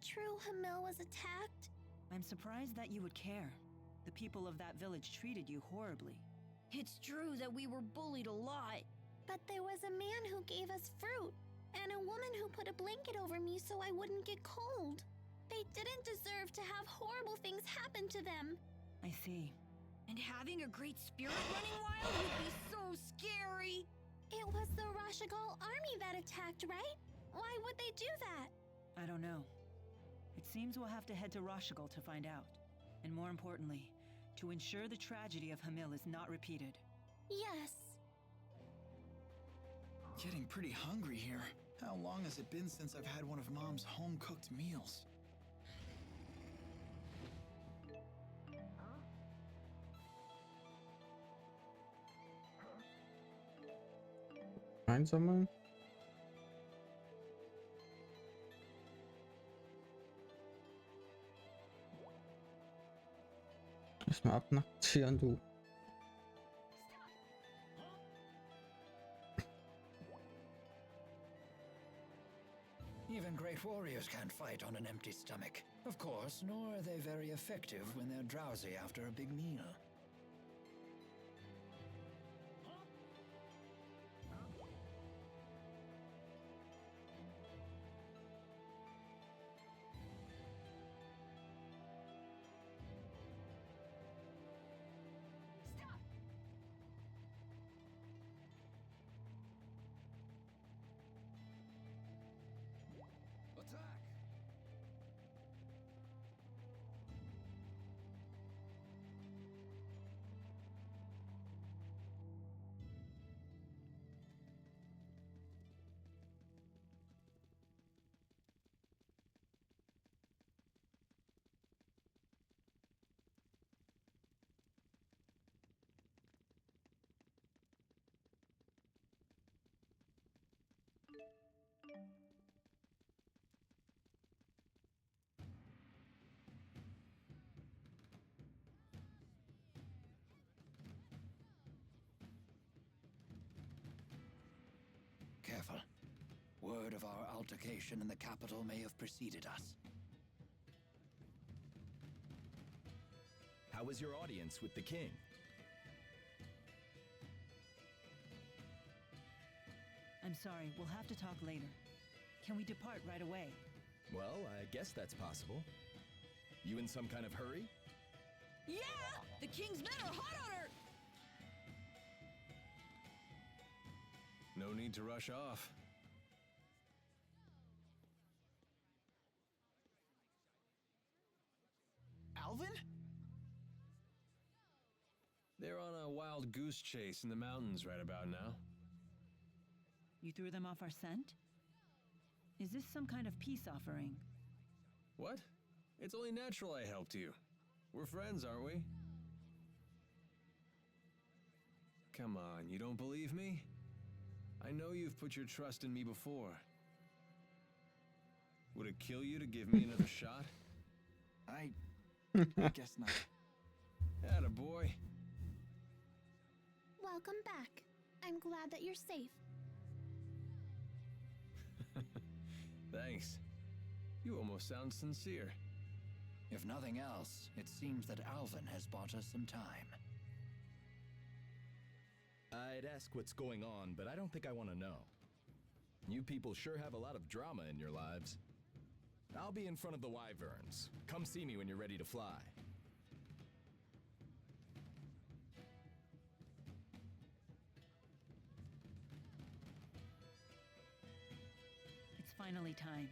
true Hamil was attacked? I'm surprised that you would care. The people of that village treated you horribly. It's true that we were bullied a lot. But there was a man who gave us fruit, and a woman who put a blanket over me so I wouldn't get cold. They didn't deserve to have horrible things happen to them. I see. And having a great spirit running wild would be so scary. It was the Rashigal army that attacked, right? Why would they do that? I don't know. It seems we'll have to head to Rashigal to find out. And more importantly, to ensure the tragedy of Hamil is not repeated. Yes. Getting pretty hungry here. How long has it been since I've had one of Mom's home-cooked meals? Einsammeln. Erstmal ab nach Xian, du. Even great warriors can't fight on an empty stomach. Of course, nor are they very effective when they're drowsy after a big meal. Attack! Careful. Word of our altercation in the capital may have preceded us. How was your audience with the king? I'm sorry, we'll have to talk later. Can we depart right away? Well, I guess that's possible. You in some kind of hurry? Yeah! The king's men are hot on her! No need to rush off. Alvin? They're on a wild goose chase in the mountains right about now. You threw them off our scent? Is this some kind of peace offering? What? It's only natural I helped you. We're friends, aren't we? Come on, you don't believe me? I know you've put your trust in me before. Would it kill you to give me another shot? I guess not. Attaboy. Welcome back. I'm glad that you're safe. Thanks. You almost sound sincere. If nothing else, it seems that Alvin has bought us some time. I'd ask what's going on, but I don't think I want to know. You people sure have a lot of drama in your lives. I'll be in front of the wyverns. Come see me when you're ready to fly. It's finally time.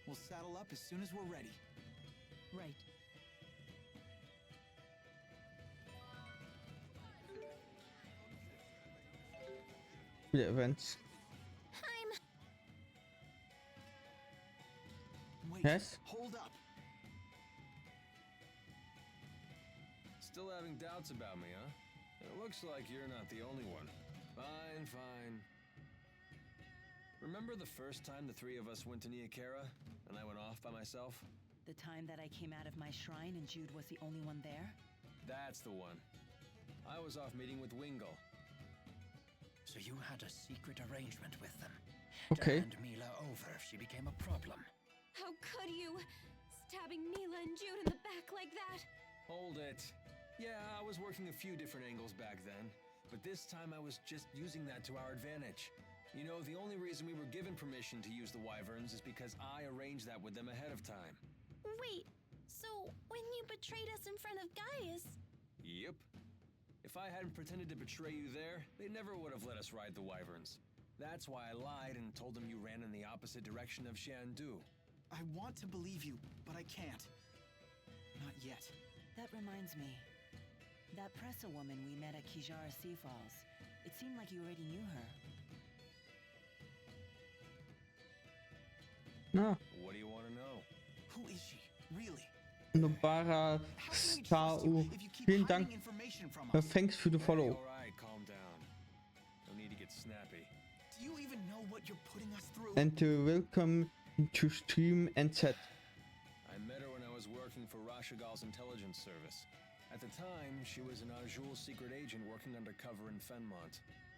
We'll saddle up as soon as we're ready. Right. Viele Events. Wait, Yes? hold up. Still having doubts about me, huh? It looks like you're not the only one. Fine, fine. Remember the first time the three of us went to Niakara, and I went off by myself? The time that I came out of my shrine and Jyde was the only one there? That's the one. I was off meeting with Wingle. So you had a secret arrangement with them. Okay. To hand Milla over if she became a problem. How could you? Stabbing Milla and Jyde in the back like that? Hold it. Yeah, I was working a few different angles back then, but this time I was just using that to our advantage. You know, the only reason we were given permission to use the wyverns is because I arranged that with them ahead of time. Wait, so when you betrayed us in front of Gaius... Yep. If I hadn't pretended to betray you there, they never would have let us ride the wyverns. That's why I lied and told them you ran in the opposite direction of Xian. I want to believe you, but I can't. Not yet. That reminds me. That Pressa woman we met at Kijara Sea Falls. It seemed like you already knew her. Na, What do you want to know? Who is she, really? Nobara How can we trust Star you U. if you keep Vielen hiding Dank. information from us? Thanks für the follow. All right, calm down. No need to get snappy. Do you even know what you're putting us through? And welcome to stream NZ. I met her when I was working for Rashigal's intelligence service. At the time, she was an Azul secret agent working undercover in Fenmont.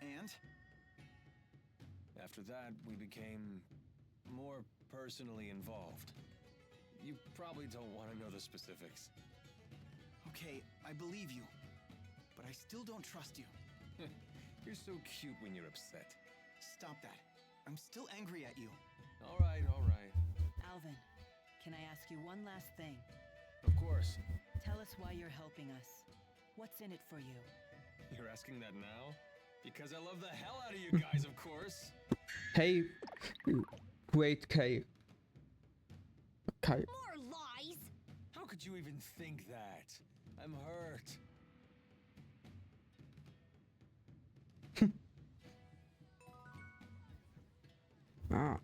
And? After that, we became more personally involved. You probably don't want to know the specifics. Okay, I believe you. But I still don't trust you. You're so cute when you're upset. Stop that. I'm still angry at you. All right, all right. Alvin, can I ask you one last thing? Of course. Tell us why you're helping us. What's in it for you? You're asking that now? Because I love the hell out of you guys, of course. Hey, wait, K. Okay. More lies! How could you even think that? I'm hurt. Ah.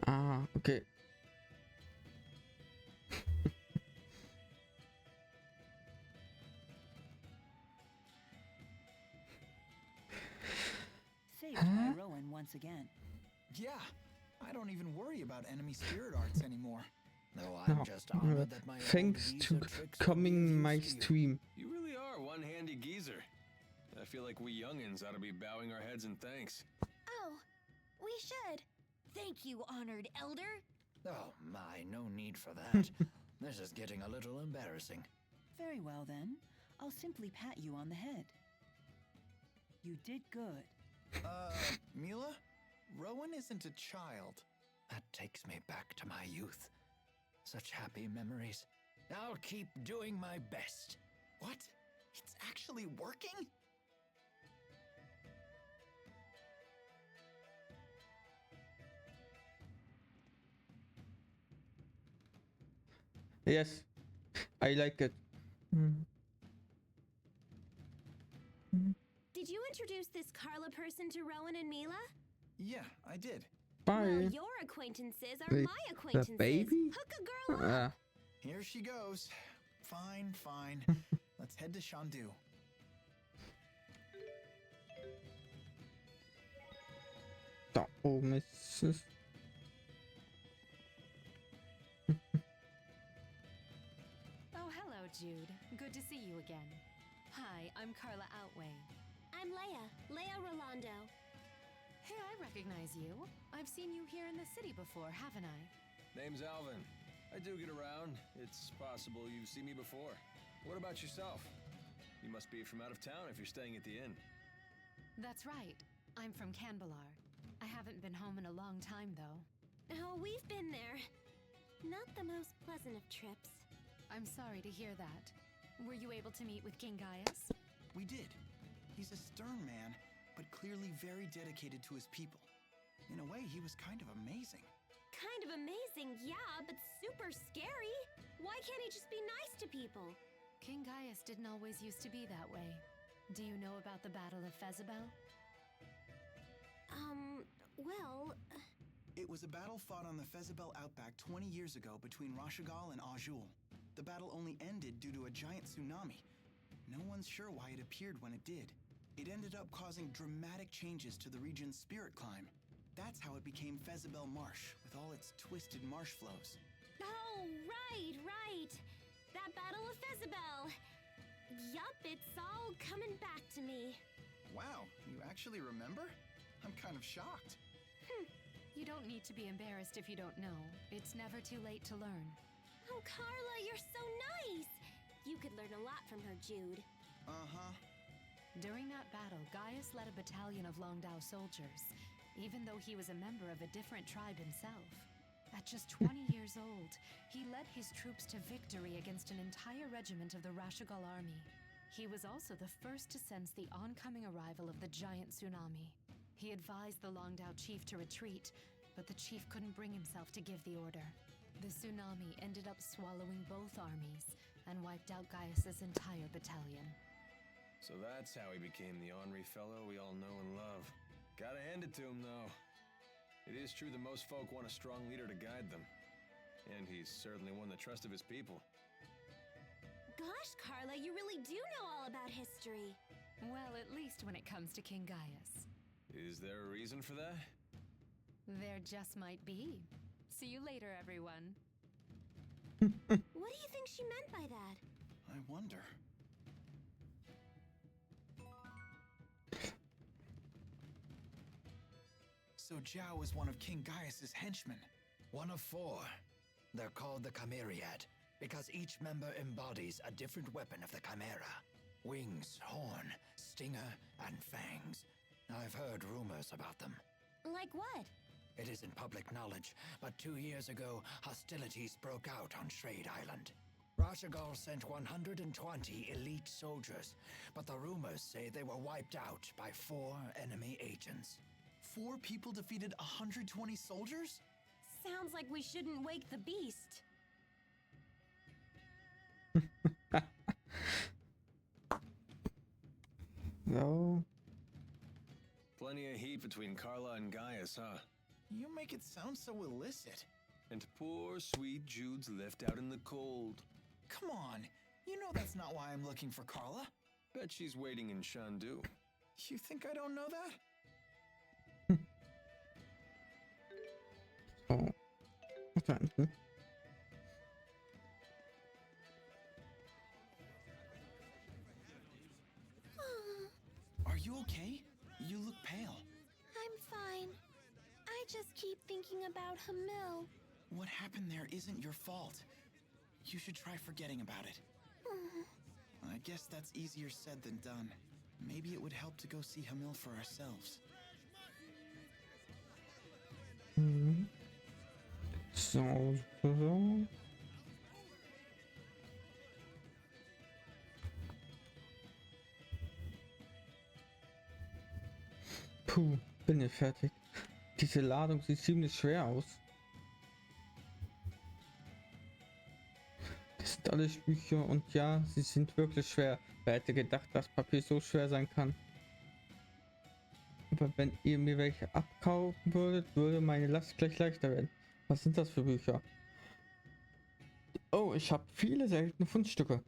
Ah, okay. Saved by Rowan once again. Yeah, I don't even worry about enemy spirit arts anymore. Though I'm No, just honored that my old thanks to geezer tricks could be coming of my use to you. stream. You really are one handy geezer. I feel like we youngins ought to be bowing our heads in thanks. Oh, we should. Thank you, honored elder. Oh my, no need for that. This is getting a little embarrassing. Very well then. I'll simply pat you on the head. You did good. Milla? Rowan isn't a child. That takes me back to my youth. Such happy memories. I'll keep doing my best. What? It's actually working? Yes, I like it. Did you introduce this Carla person to Rowan and Milla? Yeah, I did. Well, Bye. your acquaintances are The- my acquaintances. baby? Hook a girl up. Here she goes. Fine, fine. Let's head to Shandu. Da oben ist es. Oh, hello, Jyde. Good to see you again. Hi, I'm Carla Outway. I'm Leia Rolando. Hey, I recognize you. I've seen you here in the city before, haven't I? Name's Alvin. I do get around. It's possible you've seen me before. What about yourself? You must be from out of town if you're staying at the inn. That's right. I'm from Canbalar. I haven't been home in a long time, though. Oh, we've been there. Not the most pleasant of trips. I'm sorry to hear that. Were you able to meet with King Gaius? We did. He's a stern man, but clearly very dedicated to his people. In a way, he was kind of amazing. Kind of amazing, yeah, but super scary. Why can't he just be nice to people? King Gaius didn't always used to be that way. Do you know about the Battle of Fezabel? Well... It was a battle fought on the Fezabel outback 20 years ago between Rashigal and Azul. The battle only ended due to a giant tsunami. No one's sure why it appeared when it did. It ended up causing dramatic changes to the region's spirit climb. That's how it became Fezabel Marsh, with all its twisted marsh flows. Oh, right. That Battle of Fezabel. Yup, it's all coming back to me. Wow, you actually remember? I'm kind of shocked. You don't need to be embarrassed if you don't know. It's never too late to learn. Oh, Carla, you're so nice. You could learn a lot from her, Jyde. Uh-huh. During that battle, Gaius led a battalion of Longdao soldiers, even though he was a member of a different tribe himself. At just 20 years old, he led his troops to victory against an entire regiment of the Rashigal army. He was also the first to sense the oncoming arrival of the giant tsunami. He advised the Longdao chief to retreat, but the chief couldn't bring himself to give the order. The tsunami ended up swallowing both armies and wiped out Gaius's entire battalion. So that's how he became the ornery fellow we all know and love. Gotta hand it to him, though. It is true that most folk want a strong leader to guide them. And he's certainly won the trust of his people. Gosh, Carla, you really do know all about history. Well, at least when it comes to King Gaius. Is there a reason for that? There just might be. See you later, everyone. What do you think she meant by that? I wonder. So Zhao was one of King Gaius's henchmen. One of 4. They're called the Chimeriad, because each member embodies a different weapon of the Chimera. Wings, horn, stinger, and fangs. I've heard rumors about them. Like what? It isn't public knowledge, but 2 years ago, hostilities broke out on Shrade Island. Rashigal sent 120 elite soldiers, but the rumors say they were wiped out by 4 enemy agents. 4 people defeated 120 soldiers? Sounds like we shouldn't wake the beast. No. Plenty of heat between Carla and Gaius, huh? You make it sound so illicit. And poor sweet Jude's left out in the cold. Come on, you know that's not why I'm looking for Carla. Bet she's waiting in Shandu. You think I don't know that? Oh. Verstanden. Are you okay? You look pale. I'm fine. I just keep thinking about Hamil. What happened there isn't your fault. You should try forgetting about it. I guess that's easier said than done. Maybe it would help to go see Hamil for ourselves. So. Puh, bin ich fertig. Diese Ladung sieht ziemlich schwer aus. Das sind alles Bücher und ja, sie sind wirklich schwer. Wer hätte gedacht, dass Papier so schwer sein kann? Aber wenn ihr mir welche abkaufen würdet, würde meine Last gleich leichter werden. Was sind das für Bücher? Oh, ich habe viele seltene Fundstücke.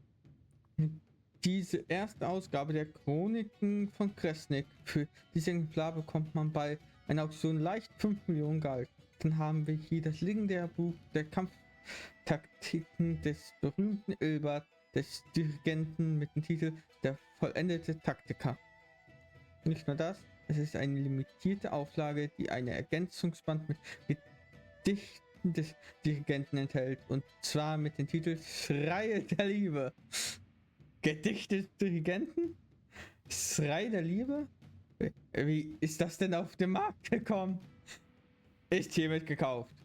Diese erste Ausgabe der Chroniken von Kresnik. Für dieses Exemplar bekommt man bei einer Auktion leicht 5 Millionen Gold. Dann haben wir hier das legendäre Buch der Kampftaktiken des berühmten Ilbert, des Dirigenten, mit dem Titel Der vollendete Taktiker. Nicht nur das, es ist eine limitierte Auflage, die eine Ergänzungsband mit Gedichten des Dirigenten enthält, und zwar mit dem Titel Schreie der Liebe. Gedichte des Dirigenten? Schrei der Liebe? Wie ist das denn auf den Markt gekommen? Ist hiermit gekauft.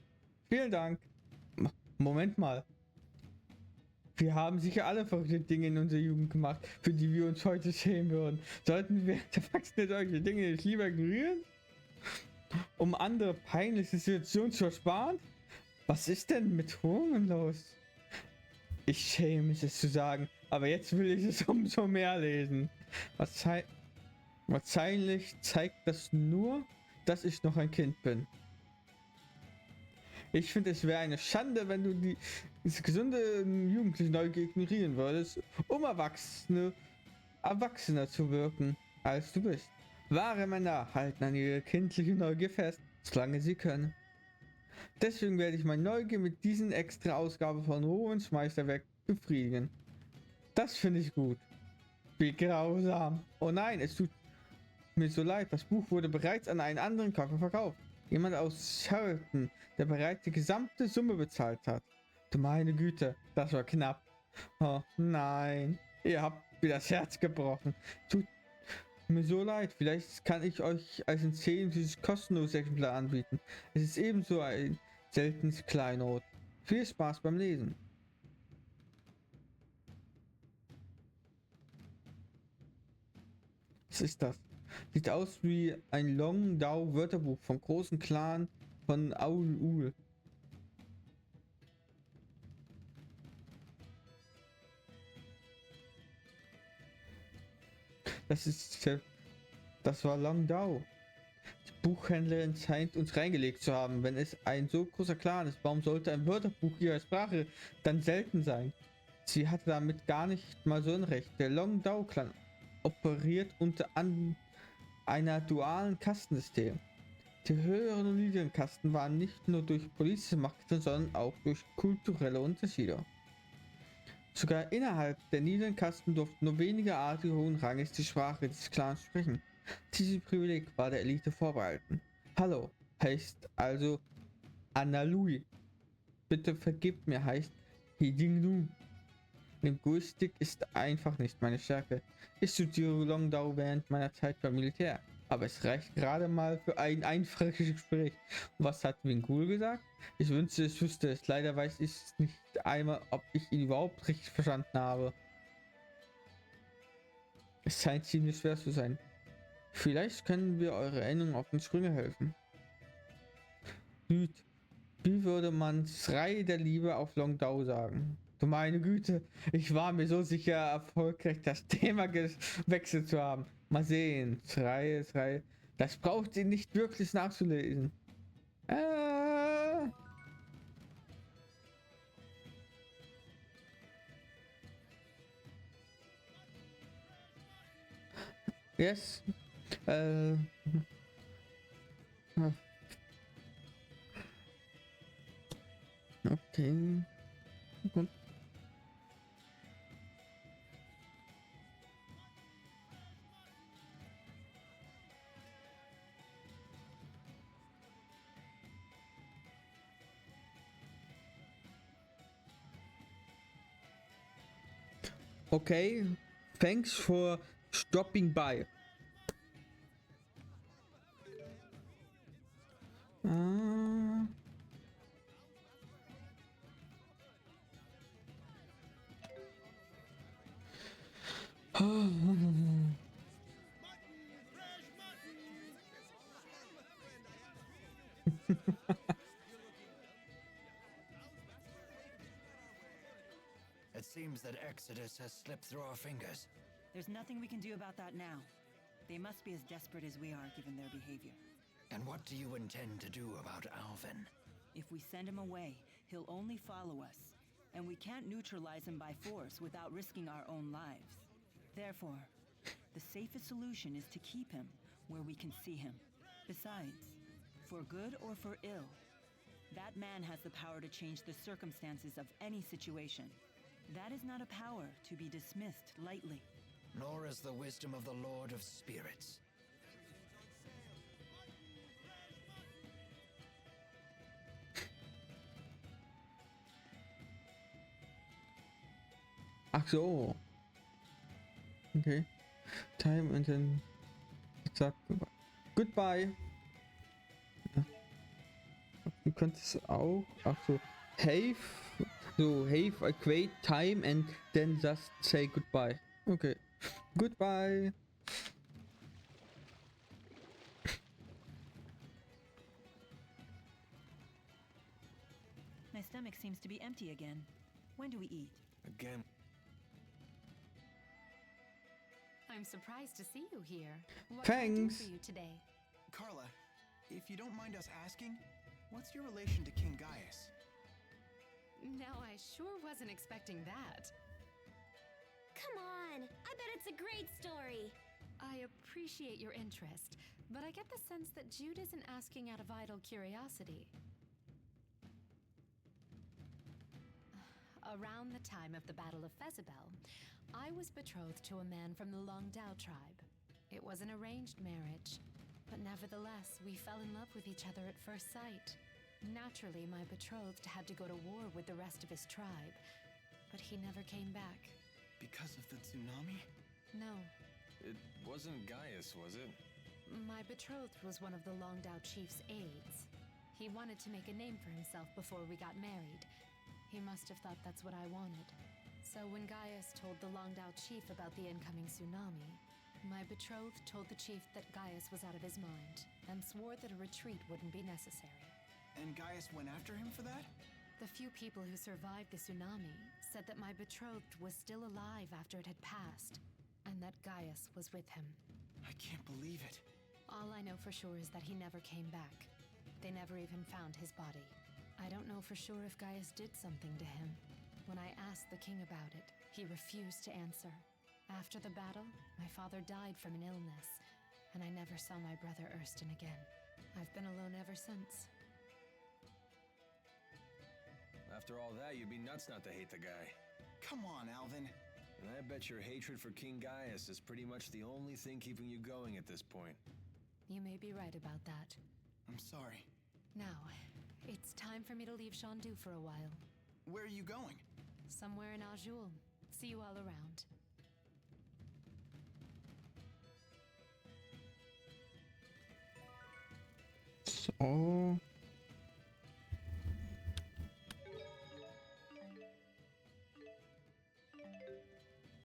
Vielen Dank. Moment mal. Wir haben sicher alle verrückte Dinge in unserer Jugend gemacht, für die wir uns heute schämen würden. Sollten wir als Erwachsene solche Dinge nicht lieber ignorieren? Um andere peinliche Situationen zu ersparen? Was ist denn mit Hohen los? Ich schäme mich, es zu sagen, aber jetzt will ich es umso mehr lesen. Wahrscheinlich zeigt das nur, dass ich noch ein Kind bin. Ich finde, es wäre eine Schande, wenn du diese gesunde jugendliche Neugier ignorieren würdest, um erwachsener zu wirken, als du bist. Wahre Männer halten an ihre kindliche Neugier fest, solange sie können. Deswegen werde ich meine Neugier mit diesen extra Ausgabe von Rohens Meisterwerk befriedigen. Das finde ich gut. Wie grausam. Oh nein, es tut mir so leid. Das Buch wurde bereits an einen anderen Käufer verkauft. Jemand aus Sheraton, der bereits die gesamte Summe bezahlt hat. Du meine Güte, das war knapp. Oh nein, ihr habt mir das Herz gebrochen. Tut mir so leid. Vielleicht kann ich euch als Empfehlung dieses kostenlose Exemplar anbieten. Es ist ebenso ein seltenes Kleinod. Viel Spaß beim Lesen. Was ist das? Sieht aus wie ein Longdao-Wörterbuch vom großen Clan von Aul-Ul. Das war Longdao. Die Buchhändlerin scheint uns reingelegt zu haben. Wenn es ein so großer Clan ist, warum sollte ein Wörterbuch ihrer Sprache dann selten sein? Sie hatte damit gar nicht mal so unrecht. Der Longdao-Clan operiert unter einer dualen Kastensystem. Die höheren und niedrigen Kasten waren nicht nur durch politische Macht, sondern auch durch kulturelle Unterschiede. Sogar innerhalb der niederen Kasten durften nur wenige Adlige hohen Ranges die Sprache des Clans sprechen. Dieses Privileg war der Elite vorbehalten. Hallo heißt also Analui. Bitte vergib mir heißt Hidingnu. Linguistik ist einfach nicht meine Stärke. Ich studiere Longdao während meiner Zeit beim Militär. Aber es reicht gerade mal für ein einfaches Gespräch. Und was hat Wingul gesagt? Ich wünschte, ich wüsste es. Leider weiß ich nicht einmal, ob ich ihn überhaupt richtig verstanden habe. Es scheint ziemlich schwer zu sein. Vielleicht können wir eure Erinnerung auf den Sprünge helfen. Jyde, wie würde man Schrei der Liebe auf Longdao sagen? Du meine Güte, ich war mir so sicher, erfolgreich das Thema gewechselt zu haben. Mal sehen. Schrei. Das braucht sie nicht wirklich nachzulesen. Yes. Okay. Gut. Okay, thanks for stopping by. It seems that Exodus has slipped through our fingers. There's nothing we can do about that now. They must be as desperate as we are, given their behavior. And what do you intend to do about Alvin? If we send him away, he'll only follow us, and we can't neutralize him by force without risking our own lives. Therefore, the safest solution is to keep him where we can see him. Besides, for good or for ill, that man has the power to change the circumstances of any situation. That is not a power to be dismissed lightly. Nor is the wisdom of the Lord of Spirits. Ach so. Okay. Time and then sag goodbye. Ja. Du könntest auch. Ach so. Have. So, have a great time and then just say goodbye. Okay. Goodbye. My stomach seems to be empty again. When do we eat? Again. I'm surprised to see you here. What Thanks. can I do for you today? Carla, if you don't mind us asking, what's your relation to King Gaius? Now, I sure wasn't expecting that. Come on, I bet it's a great story. I appreciate your interest, But I get the sense that Jyde isn't asking out of idle curiosity. Around the time of the Battle of Fezabel, I was betrothed to a man from the Longdao tribe. It was an arranged marriage, but nevertheless, we fell in love with each other at first sight. Naturally, my betrothed had to go to war with the rest of his tribe, but he never came back. Because of the tsunami? No. It wasn't Gaius, was it? My betrothed was one of the Longdao chief's aides. He wanted to make a name for himself before we got married. He must have thought that's what I wanted. So when Gaius told the Longdao chief about the incoming tsunami, my betrothed told the chief that Gaius was out of his mind and swore that a retreat wouldn't be necessary. And Gaius went after him for that? The few people who survived the tsunami said that my betrothed was still alive after it had passed, and that Gaius was with him. I can't believe it. All I know for sure is that he never came back. They never even found his body. I don't know for sure if Gaius did something to him. When I asked the king about it, he refused to answer. After the battle, my father died from an illness, and I never saw my brother Ersten again. I've been alone ever since. After all that, you'd be nuts not to hate the guy. Come on, Alvin. And I bet your hatred for King Gaius is pretty much the only thing keeping you going at this point. You may be right about that. I'm sorry. Now, it's time for me to leave Shandu for a while. Where are you going? Somewhere in Azul. See you all around. So.